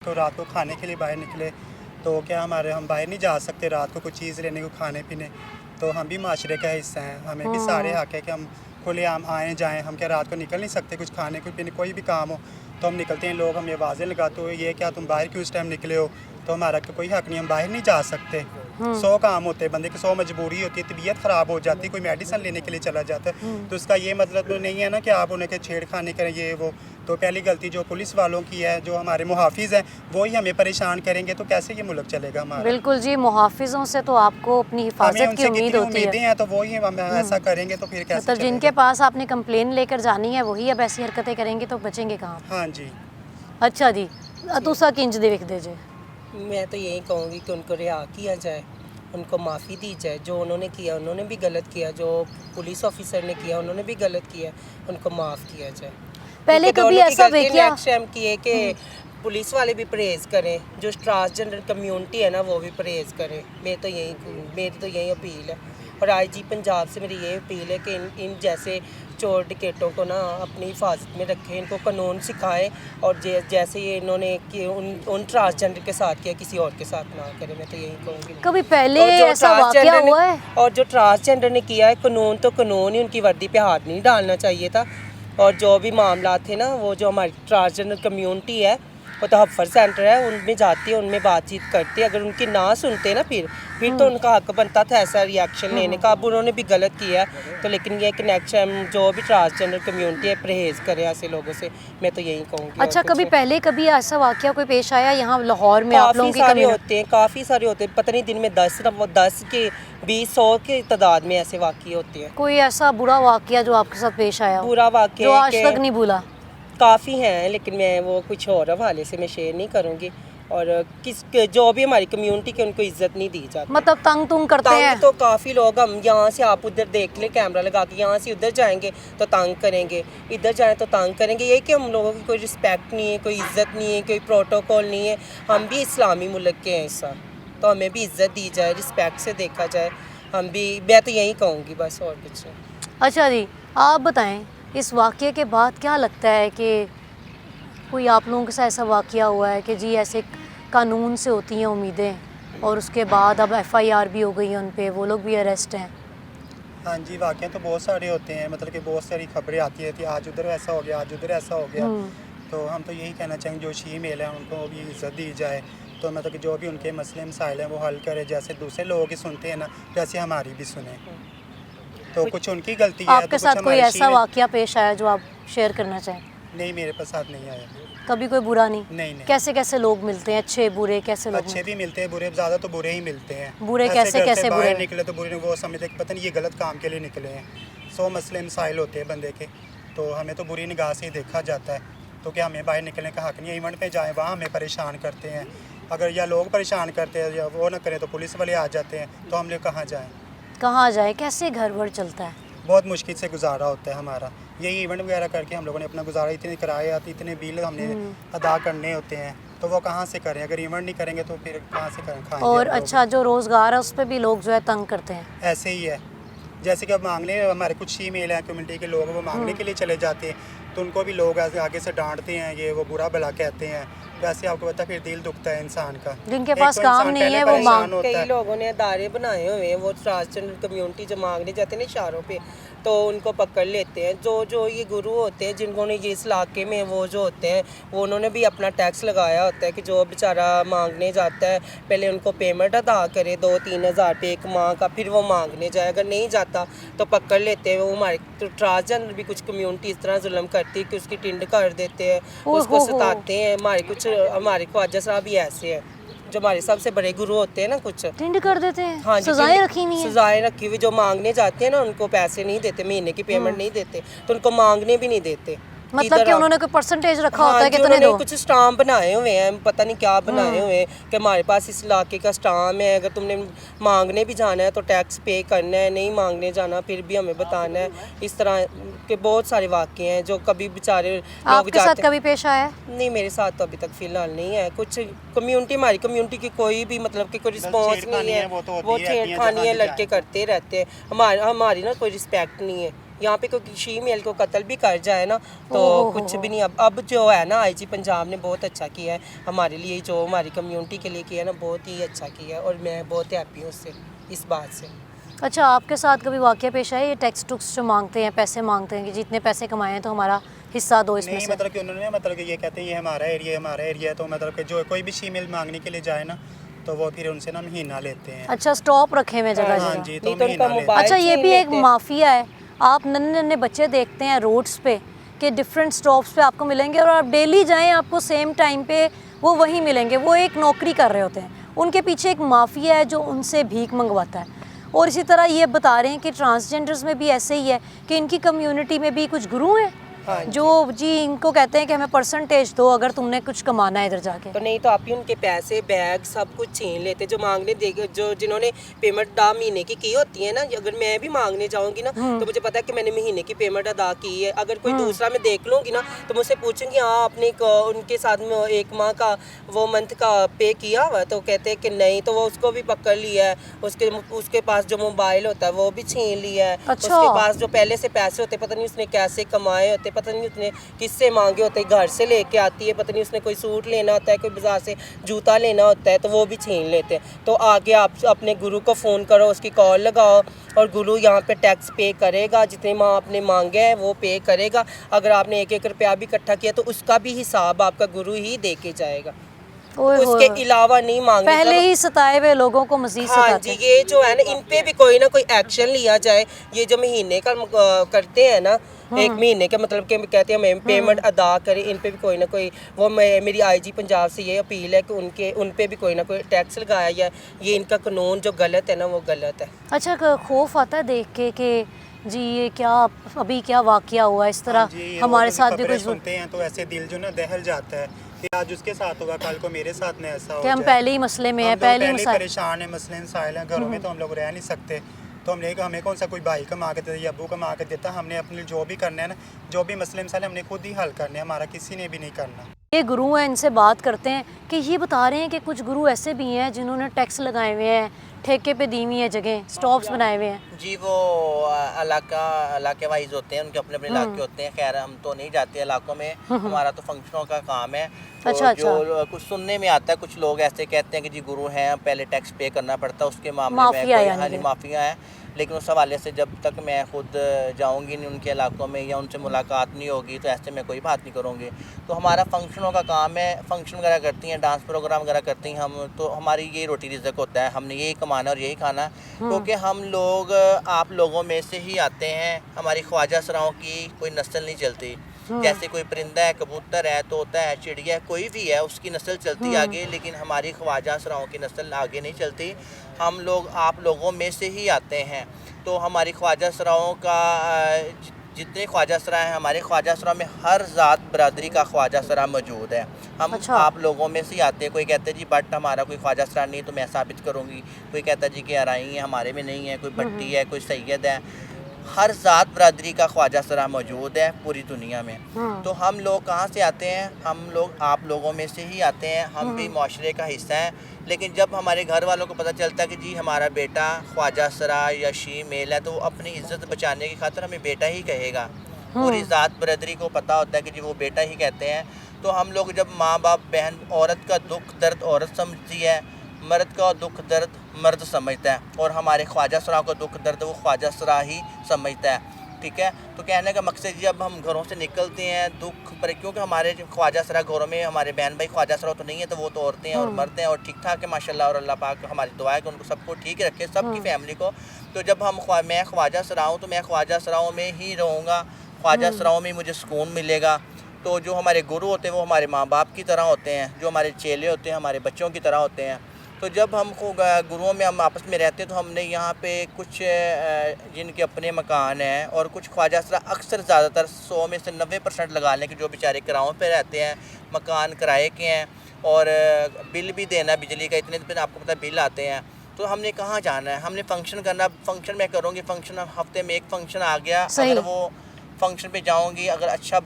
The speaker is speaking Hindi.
तो रात को खाने के लिए बाहर निकले तो क्या हम बाहर नहीं जा सकते रात को कुछ चीज़ लेने को खाने पीने, तो हम भी माशरे का हिस्सा हैं, हमें भी सारे हक है कि हम खुलेआम आएँ जाएँ। हम क्या रात को निकल नहीं सकते, कुछ खाने को पीने कोई भी काम हो तो हम निकलते हैं, लोग हमें आवाज़ें लगाते हुए ये क्या तुम बाहर क्यों इस टाइम निकले हो, तो हमारा कोई हक नहीं, हम बाहर नहीं जा सकते। 100 काम होते हैं बंदे की, 100 मजबूरी होती है, तबीयत ख़राब हो जाती है, कोई मेडिसिन लेने के लिए चला जाता है, तो उसका ये मतलब तो नहीं है ना कि आप उन्हें छेड़खानी करें ये वो। तो पहली गलती जो पुलिस वालों की है, जो हमारे मुहाफिज हैं वो ही हमें परेशान करेंगे, तो कैसे ये मुल्क चलेगा हमारा। बिल्कुल जी, मुहाफिजों से तो आपको अपनी हमें हिफाजत की उनसे उम्मीद कितनी होती है। उम्मीदें हैं, तो वो ही हम ऐसा करेंगे तो फिर कैसे मतलब जिनके चलेगा। पास आपने कंप्लेन लेकर जानी है वही अब ऐसी हरकतें करेंगे तो बचेंगे कहाँ। हाँ जी। अच्छा जी, तुसा किंज दे विख दे जे। मैं तो यही कहूँगी कि उनको रिहा किया जाए, उनको माफ़ी दी जाए। जो उन्होंने किया उन्होंने भी गलत किया, जो पुलिस ऑफिसर ने किया उन्होंने भी गलत किया, उनको माफ़ किया जाए। पहले कभी ऐसा वाकया नेक्स्ट टाइम किए कि पुलिस वाले भी परहेज़ करें, जो ट्रांसजेंडर कम्युनिटी है ना वो भी परहेज़ करें। मेरी तो यही अपील है। और आईजी पंजाब से मेरी ये अपील है कि इन जैसे चोर डिकेटों को ना अपनी हिफाजत में रखें, इनको कानून सिखाएं, और जैसे ये इन्होंने कि उन ट्रांसजेंडर के साथ किया किसी और के साथ ना करें। मैं तो यही कहूँगी। कभी पहले और जो ऐसा वाकया ट्रांसजेंडर ने- हुआ है? और जो ट्रांसजेंडर ने किया है, कानून तो कानून ही, उनकी वर्दी पे हाथ नहीं डालना चाहिए था। और जो भी मामला थे ना, वो जो हमारी ट्रांसजेंडर कम्युनिटी है वो तहफ़्फ़ुज़ सेंटर है, उनमें जाती है, उनमें बातचीत करती है। अगर उनकी ना सुनते ना फिर तो उनका हक बनता था ऐसा रिएक्शन लेने का। अब उन्होंने भी गलत किया तो, लेकिन ये कनेक्शन जो भी ट्रांसजेंडर कम्युनिटी है परहेज़ करे ऐसे लोगों से। मैं तो यही कहूँगी। अच्छा, कभी पहले कभी ऐसा वाकया कोई पेश आया यहाँ लाहौर में आप लोगों की काफ़ी सारे होते हैं, पता नहीं दिन में 10 के 20 100 के तादाद में ऐसे वाक़ये होते हैं। कोई ऐसा बुरा वाकया जो आपके साथ पेश आया हो, बुरा वाक़या जो आज तक नहीं भूला? काफ़ी हैं, लेकिन मैं वो कुछ और हवाले से मैं शेयर नहीं करूँगी। और जो भी हमारी कम्युनिटी के उनको इज्जत नहीं दी जाती। मतलब तंग तुंग करते हैं तो काफ़ी लोग, हम यहाँ से आप उधर देख लें कैमरा लगा के, यहाँ से उधर जाएंगे तो तंग करेंगे, इधर जाएं तो तंग करेंगे। यही कि हम लोगों की कोई रिस्पेक्ट नहीं है, कोई इज्जत नहीं है, कोई प्रोटोकॉल नहीं है। हम भी इस्लामी मुल्क के हैं हिस्सा, तो हमें भी इज्जत दी जाए, रिस्पेक्ट से देखा जाए। मैं तो यही कहूँगी बस, और कुछ नहीं। अच्छा जी, आप बताएं इस वाकये के बाद क्या लगता है कि कोई आप लोगों के साथ ऐसा वाकया हुआ है कि जी ऐसे कानून से होती हैं उम्मीदें और उसके बाद अब FIR भी हो गई है उन पे, वो लोग भी अरेस्ट हैं? हाँ जी, वाक़या तो बहुत सारे होते हैं, मतलब कि बहुत सारी खबरें आती रहती है, आज उधर ऐसा हो गया, आज उधर ऐसा हो गया। तो हम तो यही कहना चाहेंगे जो शीमेल हैं उनको भी इज्जत दी जाए, तो मतलब कि जो भी उनके मसले मसाइल हैं वो हल करे, जैसे दूसरे लोगों की सुनते हैं ना वैसे हमारी भी सुने। तो कुछ उनकी गलती है। आपके साथ कोई ऐसा वाकया पेश आया जो आप शेयर करना चाहें? नहीं, मेरे पास साथ नहीं आया। कभी कोई बुरा नहीं? नहीं। कैसे कैसे लोग मिलते हैं, अच्छे बुरे कैसे लोग अच्छे भी मिलते हैं, बुरे ज़्यादा तो बुरे ही मिलते हैं। बुरे ऐसे कैसे बुरे निकले तो बुरे वो समझते कि पता नहीं ये गलत काम के लिए निकले हैं। 100 मसले मसाइल होते हैं बंदे के, तो हमें तो बुरी निगाह से ही देखा जाता है। तो क्या हमें बाहर निकलने का हक नहीं है? इवेंट पे जाएं, वहाँ हमें परेशान करते हैं। अगर या लोग परेशान करते हैं या वो ना करें तो पुलिस वाले आ जाते हैं, तो हम लोग कहाँ जाएँ? कहाँ जाए, कैसे घर वर चलता है? बहुत मुश्किल से गुजारा होता है हमारा। यही इवेंट वगैरह करके हम लोगों ने अपना गुजारा, इतने किराए आते, इतने बिल हमने अदा करने होते हैं, तो वो कहाँ से करें? अगर इवेंट नहीं करेंगे तो फिर कहाँ से करें? खाएंगे और हम लोग। अच्छा, जो रोज़गार है उस पर भी लोग जो है तंग करते हैं। ऐसे ही है, जैसे कि अब मांगने हमारे कुछ शीमेल हैं कम्युनिटी के लोग, वो मांगने के लिए चले जाते हैं, तो उनको भी लोग ऐसे आगे से डांटते हैं, ये वो बुरा भला कहते हैं। वैसे आपको पता फिर दिल दुखता है इंसान का। जिनके एक पास तो काम इंसान नहीं पहले है वो परेशान मांग। होता कई है। लोगों ने अदारे बनाए हुए हैं, वो ट्रांसजेंडर कम्युनिटी जो मांगने जाते हैं ना इशारों पे, तो उनको पकड़ लेते हैं। जो ये गुरु होते हैं जिन्होंने ये इस इलाके में वो जो होते हैं, वो उन्होंने भी अपना टैक्स लगाया होता है कि जो बेचारा मांगने जाता है पहले उनको पेमेंट अदा करे 2-3 हज़ार रुपये एक माह का, फिर वो मांगने जाए। अगर नहीं जाता तो पकड़ लेते हैं। वो हमारे तो ट्रांसजेंडर भी कुछ कम्युनिटी इस तरह जुल्म करती है कि उसकी टिंड कर देते हैं, उसको सताते हैं। हमारे ख्वाजा साहब भी ऐसे हैं, जो हमारे सबसे बड़े गुरु होते हैं ना, कुछ टिंड कर देते हैं। हाँ जी, सजाएं रखी हुई हैं। सजाएं रखी हुई। जो मांगने जाते हैं ना उनको पैसे नहीं देते, महीने की पेमेंट नहीं देते, तो उनको मांगने भी नहीं देते। मतलब कि उन्होंने कोई परसेंटेज रखा हाँ होता है जी, कितने दो? कुछ स्टाम्प बनाए हुए हैं, पता नहीं क्या बनाए हुए हैं कि हमारे पास इस इलाके का स्टाम्प है, अगर तुमने मांगने भी जाना है तो टैक्स पे करना है, नहीं मांगने जाना फिर भी हमें बताना है। इस तरह के बहुत सारे वाक़ये हैं जो कभी बेचारे लोग आपके साथ कभी पेश आया है? नहीं, मेरे साथ तो अभी तक फ़िलहाल नहीं है। कुछ हमारी कम्युनिटी की कोई भी मतलब कि कोई रिस्पॉन्स नहीं है, वो छेड़खानी है, लड़के करते रहते हैं। हमारी ना कोई रिस्पेक्ट नहीं है, यहाँ पे कोई फीमेल को कत्ल भी कर जाए ना तो ओहो कुछ भी नहीं। अब जो है ना आईजी पंजाब ने बहुत अच्छा किया है हमारे लिए, जो हमारी कम्युनिटी के लिए किया है ना, बहुत ही अच्छा किया है और मैं बहुत हैप्पी हूँ उससे, इस बात से। अच्छा, आपके साथ कभी वाक़या पेश आया ये टैक्स टुक्स जो मांगते हैं, पैसे मांगते हैं कि जितने पैसे कमाए हैं तो हमारा हिस्सा दो इसमें नहीं से? मतलब कि उन्होंने मतलब कि ये कहते हैं ये हमारा एरिया है, हमारा एरिया है, तो मतलब कि जो कोई भी फीमेल मांगने के लिए जाए ना तो वो फिर उनसे ना महीना लेते हैं। अच्छा, स्टॉप रखे हुए जगह हाँ जगह। जी, तो नहीं तो उनका महीना लेते मोबाइल अच्छा, ये छीन भी एक लेते हैं। माफिया है। आप नन्हे नन्हे बच्चे देखते हैं रोड्स पे कि डिफरेंट स्टॉप्स पे आपको मिलेंगे और आप डेली जाएं आपको सेम टाइम पे वो वहीं मिलेंगे। वो एक नौकरी कर रहे होते हैं, उनके पीछे एक माफिया है जो उनसे भीख मंगवाता है। और इसी तरह ये बता रहे हैं कि ट्रांसजेंडर्स में भी ऐसे ही है कि इनकी कम्युनिटी में भी कुछ गुरु हैं हाँ जी। जो जी इनको कहते हैं कि हमें परसेंटेज दो अगर तुमने कुछ कमाना है इधर जाके। तो नहीं तो आप ही उनके पैसे बैग सब कुछ छीन लेते, जो मांगने देगे, जो जिन्होंने पेमेंट महीने की होती है ना, अगर मैं भी मांगने जाऊंगी ना तो मुझे पता है कि मैंने महीने की पेमेंट अदा की है। अगर कोई दूसरा मैं देख लूंगी ना तो मुझसे पूछूंगी हाँ आपने उनके साथ में 1 माह का वो मंथ का पे किया हुआ, तो कहते हैं कि नहीं, तो वो उसको भी पकड़ लिया है। उसके पास जो मोबाइल होता है वो भी छीन लिया है। अच्छा। उसके पास जो पहले से पैसे होते पता नहीं उसने कैसे कमाए होते, पता नहीं उसने किससे मांगे होते, घर से लेके आती है, पता नहीं उसने कोई सूट लेना होता है, कोई बाजार से जूता लेना होता है, तो वो भी छीन लेते हैं। तो आगे आप अपने गुरु को फ़ोन करो, उसकी कॉल लगाओ और गुरु यहाँ पे टैक्स पे करेगा, जितने माँ आपने मांगे हैं वो पे करेगा। अगर आपने 1-1 रुपया भी इकट्ठा किया तो उसका भी हिसाब आपका गुरु ही दे के जाएगा, ओए उसके होए, अलावा नहीं मांगने का। पहले ही सताए हुए लोगों को मजीद हाँ सताते जी, हैं। ये जो है ना इन पे भी कोई ना कोई एक्शन लिया जाए। ये जो महीने का करते हैं ना, 1 महीने का मतलब कि कहते हैं हमें पेमेंट अदा करें, इन पे भी कोई ना कोई वो मेरी आईजी पंजाब से ये अपील है कि उन पे भी कोई ना कोई टैक्स लगाया जाए। ये इनका कानून जो गलत है ना वो गलत है। अच्छा, खौफ आता है देख के कि जी ये क्या अभी क्या वाकया हुआ इस तरह हाँ जी, ये हमारे वो साथ भी खबरें कुछ सुनते हैं तो ऐसे दिल जो ना दहल जाता है कि आज उसके साथ होगा, कल को मेरे साथ में ऐसा हो कि हम जाए। पहले ही मसले में हम हैं, लोग पहले ही पहले ही मसाइल। परेशान है, मसले मसाइल हैं घरों में, तो हम लोग रह नहीं सकते। तो हमें कौन सा कोई भाई कमा के देता या अब्बू कमा के देता, हमने अपने लिए जो भी करना है ना, जो भी मसले मसाइल हमने खुद ही हल करने हैं, हमारा किसी ने भी नहीं करना। ये गुरु हैं, इनसे बात करते हैं कि ये बता रहे हैं कि कुछ गुरु ऐसे भी हैं जिन्होंने टैक्स लगाए हुए हैं, ठेके पे दी हुई है जगह, स्टॉप्स बनाए हुए हैं। जी वो इलाके वाइज होते हैं, उनके अपने अपने इलाके होते हैं। खैर हम तो नहीं जाते इलाकों में, हमारा तो फंक्शनों का काम है। तो अच्छा, जो कुछ सुनने में आता है, कुछ लोग ऐसे कहते हैं कि जी गुरु हैं पहले टैक्स पे करना पड़ता है, उसके मामले में माफिया कोई यानी हाँ जी कि। माफिया है। लेकिन उस हवाले से जब तक मैं खुद जाऊंगी नहीं उनके इलाकों में या उनसे मुलाकात नहीं होगी तो ऐसे में कोई बात नहीं करूँगी। तो हमारा फंक्शनों का काम है, फंक्शन वगैरह करती हैं, डांस प्रोग्राम वगैरह करती हैं हम, तो हमारी यही रोटी रिज़्क होता है, हमने यही कमाना और यही खाना। क्योंकि हम लोग आप लोगों में से ही आते हैं, हमारी ख्वाजा सराओं की कोई नस्ल नहीं चलती। जैसे कोई परिंदा है, कबूतर है, तोता है, चिड़िया है, कोई भी है उसकी नस्ल चलती आगे, लेकिन हमारी ख्वाजा सराओं की नस्ल आगे नहीं चलती। हम लोग आप लोगों में से ही आते हैं। तो हमारी ख्वाजा सराओं का जितने ख्वाजा सरा हैं, हमारे ख्वाजा सरा में हर ज़ात बरादरी का ख्वाजा सरा मौजूद है। हम अच्छा। आप लोगों में से ही आते हैं। कोई कहते हैं जी बट हमारा कोई ख्वाजा सरा नहीं, तो मैं साबित करूँगी। कोई कहता है जी कि अराई है, हमारे में नहीं है। कोई भट्टी है, कोई सैयद है। हर ज़ात बरादरी का ख्वाजा सरा मौजूद है पूरी दुनिया में। तो हम लोग कहाँ से आते हैं? हम लोग आप लोगों में से ही आते हैं। हम भी माशरे का हिस्सा हैं। लेकिन जब हमारे घर वालों को पता चलता है कि जी हमारा बेटा ख्वाजा सरा या शी मेल है, तो वो अपनी इज़्ज़त बचाने की खातिर हमें बेटा ही कहेगा। पूरी ज़ात बरादरी को पता होता है कि जी वो बेटा ही कहते हैं। तो हम लोग जब माँ बाप बहन, औरत का दुख दर्द औरत समझती है, मर्द का दुख दर्द मर्द समझता है, और हमारे ख्वाजा सरा का दुख दर्द वो ख्वाजा सरा ही समझता है। ठीक है, तो कहने का मकसद जब हम घरों से निकलते हैं दुख पर, क्योंकि हमारे ख्वाजा सरा घरों में हमारे बहन भाई ख्वाजा सरा तो नहीं है, तो वो तो औरतें हैं और मर्द हैं और ठीक ठाक है माशाल्लाह। और अल्लाह पाक हमारी दुआ है कि उनको सबको ठीक रखे, सबकी फैमिली को। तो जब मैं ख्वाजा सरा हूँ तो मैं ख्वाजा सराओं में ही रहूँगा, ख्वाजा सराओं में मुझे सुकून मिलेगा। तो जो हमारे गुरु होते हैं वो हमारे माँ बाप की तरह होते हैं, जो हमारे चेले होते हैं हमारे बच्चों की तरह होते हैं। तो जब हम गुरुओं में हम आपस में रहते हैं तो हमने यहाँ पे कुछ जिनके अपने मकान हैं और कुछ ख्वाजा सरा अक्सर ज़्यादातर 100 में से 90% लगा लें कि जो बेचारे किरायों पे रहते हैं, मकान किराए के हैं और बिल भी देना बिजली का, इतने दिन आपको पता बिल आते हैं। तो हमने कहाँ जाना है? हमने फंक्शन करना, फंक्शन में करूँगी, फंक्शन हफ्ते में एक फंक्शन आ गया, अगर वो फंक्शन पे जाऊँगी, अगर अच्छा